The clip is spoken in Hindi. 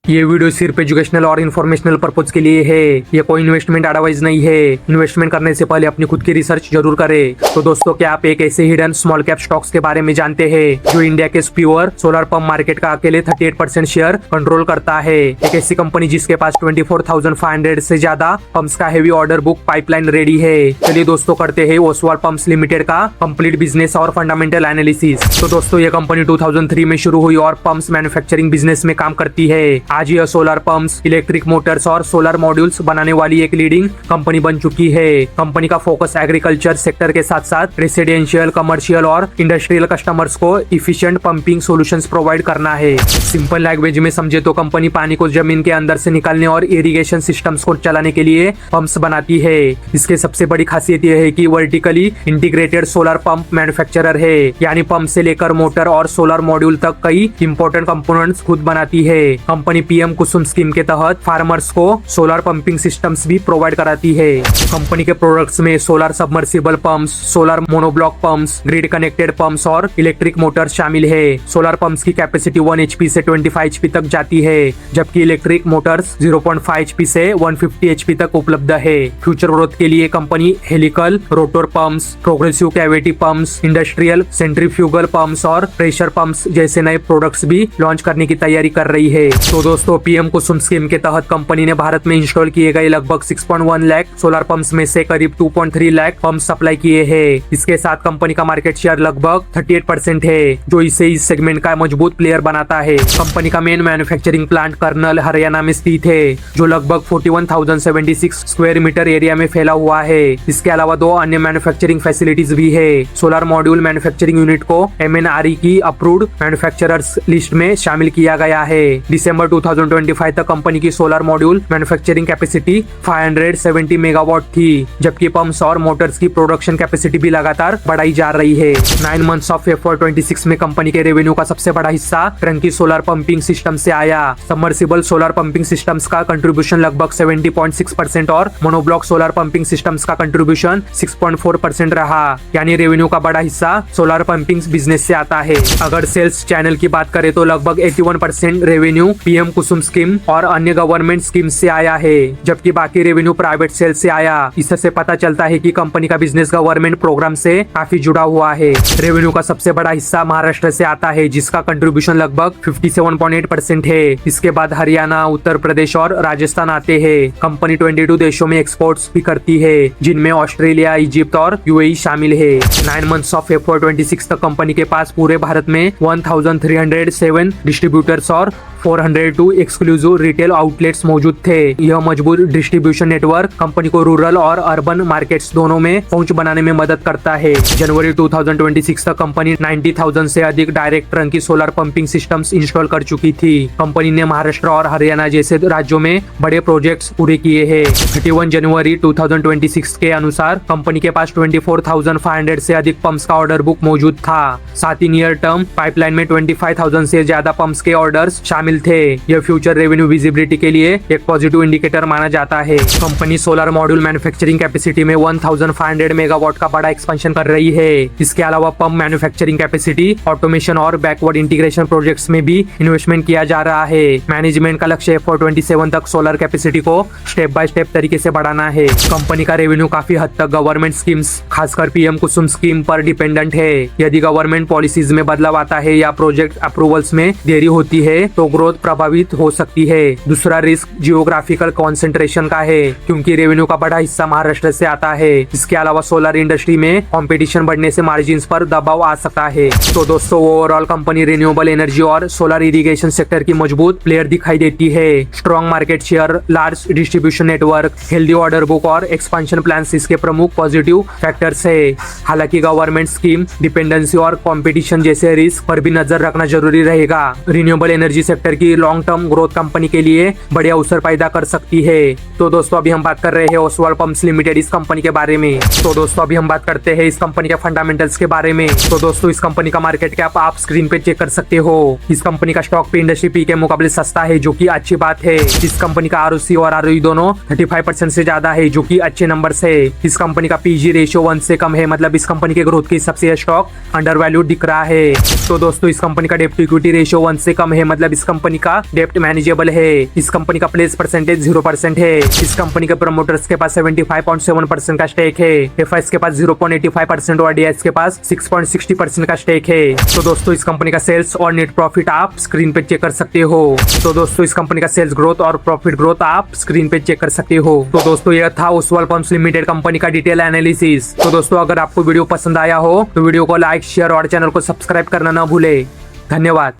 ये वीडियो सिर्फ एजुकेशनल और इन्फॉर्मेशनल पर्पज के लिए है। ये कोई इन्वेस्टमेंट एडवाइस नहीं है। इन्वेस्टमेंट करने से पहले अपनी खुद की रिसर्च जरूर करें। तो दोस्तों, क्या आप एक ऐसे हिडन स्मॉल कैप स्टॉक्स के बारे में जानते हैं जो इंडिया के प्योर सोलर पंप मार्केट का अकेले 38% शेयर कंट्रोल करता है। एक ऐसी कंपनी जिसके पास 24,500 से ज्यादा पंप्स का heavy order book pipeline ready है। चलिए दोस्तों, करते हैं ओसवाल पंप्स लिमिटेड का कंप्लीट बिजनेस और फंडामेंटल एनालिसिस। तो दोस्तों, ये कंपनी 2003 में शुरू हुई और पंप्स मैन्युफैक्चरिंग बिजनेस में काम करती है। आज यह सोलर पंप्स, इलेक्ट्रिक मोटर्स और सोलर मॉड्यूल्स बनाने वाली एक लीडिंग कंपनी बन चुकी है। कंपनी का फोकस एग्रीकल्चर सेक्टर के साथ साथ रेसिडेंशियल, कमर्शियल और इंडस्ट्रियल कस्टमर्स को इफिशिएंट पंपिंग सॉल्यूशंस प्रोवाइड करना है। सिंपल लैंग्वेज में समझे तो कंपनी पानी को जमीन के अंदर से निकालने और इरिगेशन सिस्टम्स को चलाने के लिए पंप्स बनाती है। इसके सबसे बड़ी खासियत यह है कि vertically integrated solar pump manufacturer है, यानी पंप से लेकर मोटर और सोलर मॉड्यूल तक कई इंपॉर्टेंट कंपोनेंट्स खुद बनाती है। कंपनी पीएम कुसुम स्कीम के तहत फार्मर्स को सोलर पंपिंग सिस्टम्स भी प्रोवाइड कराती है। कंपनी के प्रोडक्ट्स में solar submersible pumps, solar monoblock pumps, grid connected pumps और इलेक्ट्रिक मोटर्स शामिल है। सोलर पंप्स की कैपेसिटी 1 HP से 25 HP तक जाती है, जबकि इलेक्ट्रिक मोटर्स 0.5 HP से 150 HP तक उपलब्ध है। फ्यूचर ग्रोथ के लिए company helical rotor pumps, progressive cavity pumps, industrial centrifugal pumps और प्रेशर पंप्स जैसे नए प्रोडक्ट्स भी लॉन्च करने की तैयारी कर रही है। तो दोस्तों, पीएम कुसुम स्कीम के तहत कंपनी ने भारत में इंस्टॉल किए गए लगभग 6.1 लाख सोलर पंप्स में से करीब 2.3 लाख पंप सप्लाई किए हैं। इसके साथ कंपनी का मार्केट शेयर लगभग 38% है, जो इसे इस सेगमेंट का मजबूत प्लेयर बनाता है। कंपनी का main manufacturing plant Karnal, Haryana में स्थित है, जो लगभग 41,076 स्क्वायर मीटर एरिया में फैला हुआ है। इसके अलावा 2 अन्य मैन्युफैक्चरिंग फैसिलिटीज भी है। सोलर मॉड्यूल मैन्युफैक्चरिंग यूनिट को MNRE की अप्रूव्ड मैन्युफैक्चरर्स लिस्ट में शामिल किया गया है। दिसंबर 2025 तक कंपनी की solar module manufacturing capacity 570 megawatt थी, जबकि पंप्स और मोटर्स की प्रोडक्शन कैपेसिटी भी लगातार बढ़ाई जा रही है। 9 मंथ्स ऑफ FY26 में कंपनी के रेवेन्यू का सबसे बड़ा हिस्सा टंकी सोलर पंपिंग सिस्टम से आया। सबमर्सिबल सोलर पंपिंग सिस्टम्स का कंट्रीब्यूशन लगभग 70.6% और मोनोब्लॉक सोलर पंपिंग सिस्टम्स का कंट्रीब्यूशन 6.4% रहा, यानी रेवेन्यू का बड़ा हिस्सा सोलर पंपिंग बिजनेस से आता है। अगर सेल्स चैनल की बात करें तो लगभग 81% रेवेन्यू पीएम कुसुम स्कीम और अन्य गवर्नमेंट स्कीम से आया है, जबकि बाकी रेवेन्यू प्राइवेट सेल्स से आया। इससे पता चलता है कि कंपनी का बिजनेस गवर्नमेंट प्रोग्राम से काफी जुड़ा हुआ है। रेवेन्यू का सबसे बड़ा हिस्सा महाराष्ट्र से आता है, जिसका कंट्रीब्यूशन लगभग 57.8% है। इसके बाद हरियाणा, उत्तर प्रदेश और राजस्थान आते हैं। कंपनी 22 देशों में एक्सपोर्ट्स भी करती है, जिनमें ऑस्ट्रेलिया, इजिप्ट और UAE शामिल है। 9 मंथ्स ऑफ FY26 तक कंपनी के पास पूरे भारत में 1307 डिस्ट्रीब्यूटर्स और 402 एक्सक्लूसिव रिटेल आउटलेट्स मौजूद थे। यह मजबूत डिस्ट्रीब्यूशन नेटवर्क कंपनी को रूरल और अर्बन मार्केट्स दोनों में पहुंच बनाने में मदद करता है। जनवरी 2026 तक कंपनी 90,000 से अधिक डायरेक्ट टंकी सोलर पंपिंग सिस्टम्स इंस्टॉल कर चुकी थी। कंपनी ने महाराष्ट्र और हरियाणा जैसे राज्यों में बड़े प्रोजेक्ट्स पूरे किए हैं। 31 जनवरी 2026 के अनुसार कंपनी के पास 24,500 से अधिक पंप्स का ऑर्डर बुक मौजूद था। साथ ही नियर टर्म पाइपलाइन में 25,000 से ज्यादा पंप्स के ऑर्डर्स शामिल थे। यह फ्यूचर रेवेन्यू विजिबिलिटी के लिए एक पॉजिटिव इंडिकेटर माना जाता है। Company solar module manufacturing capacity में 1500 मेगावाट का बड़ा एक्सपेंशन कर रही है। इसके अलावा पंप मैन्युफैक्चरिंग कैपेसिटी, ऑटोमेशन और बैकवर्ड इंटीग्रेशन प्रोजेक्ट्स में भी इन्वेस्टमेंट किया जा रहा है। मैनेजमेंट का लक्ष्य FY27 तक सोलर कैपेसिटी को स्टेप बाय स्टेप तरीके से बढ़ाना है। कंपनी का रेवेन्यू काफी हद तक गवर्नमेंट स्कीम्स, खासकर पीएम कुसुम स्कीम पर डिपेंडेंट है। यदि गवर्नमेंट पॉलिसीज में बदलाव आता है या प्रोजेक्ट अप्रूवल्स में देरी होती है तो ग्रोथ प्रभावित हो सकती है। दूसरा रिस्क जियोग्राफिकल कॉन्सेंट्रेशन का है, क्योंकि रेवेन्यू का बड़ा हिस्सा महाराष्ट्र से आता है। इसके अलावा सोलर इंडस्ट्री में कंपटीशन बढ़ने से मार्जिन्स पर दबाव आ सकता है। तो दोस्तों, ओवरऑल कंपनी रिन्यूएबल एनर्जी और सोलर इरिगेशन सेक्टर की मजबूत प्लेयर दिखाई देती है। Strong market share, large distribution network, healthy order book और एक्सपेंशन प्लान इसके प्रमुख पॉजिटिव फैक्टर्स है। हालांकि गवर्नमेंट स्कीम, डिपेंडेंसी और कंपटीशन जैसे रिस्क पर भी नजर रखना जरूरी रहेगा। रिन्यूएबल एनर्जी सेक्टर की लॉन्ग टर्म ग्रोथ कंपनी के लिए बड़े अवसर पैदा कर सकती है। तो दोस्तों, अभी हम बात कर रहे हैं ओसवाल पंप्स लिमिटेड इस कंपनी के बारे में। तो दोस्तों, अभी हम बात करते हैं इस कंपनी के फंडामेंटल्स के बारे में। तो दोस्तों, इस कंपनी का मार्केट कैप आप स्क्रीन पे चेक कर सकते हो। इस कंपनी का स्टॉक पे इंडस्ट्री पी के मुकाबले सस्ता है, जो कि अच्छी बात है। इस कंपनी का ROC और ROE दोनों 35% से ज्यादा है, जो कि अच्छे नंबर्स है। इस कंपनी का PG रेशियो 1 से कम है, मतलब इस कंपनी के ग्रोथ के हिसाब से स्टॉक अंडर वैल्यू दिख रहा है। तो दोस्तों, इस कंपनी का डेब्ट टू इक्विटी रेशियो 1 से कम है, मतलब इस कंपनी का डेप्ट मैनेजेबल है। इस कंपनी का प्लेस परसेंटेज 0% है। इस कंपनी के प्रमोटर्स के पास 75.7% का स्टेक है। एफआईएस के पास 0.85% और डीआईएस के पास 6.60% का स्टेक है। तो दोस्तों इस कंपनी का सेल्स और नेट प्रॉफिट आप स्क्रीन पे चेक कर सकते हो। तो दोस्तों इस कंपनी का सेल्स ग्रोथ और प्रॉफिट ग्रोथ आप स्क्रीन पे चेक कर सकते हो। तो दोस्तों यह था ओसवाल पंप्स लिमिटेड कंपनी का डिटेल एनालिसिस। तो दोस्तों अगर आपको वीडियो पसंद आया हो तो वीडियो को लाइक शेयर और चैनल को सब्सक्राइब करना ना भूले। धन्यवाद।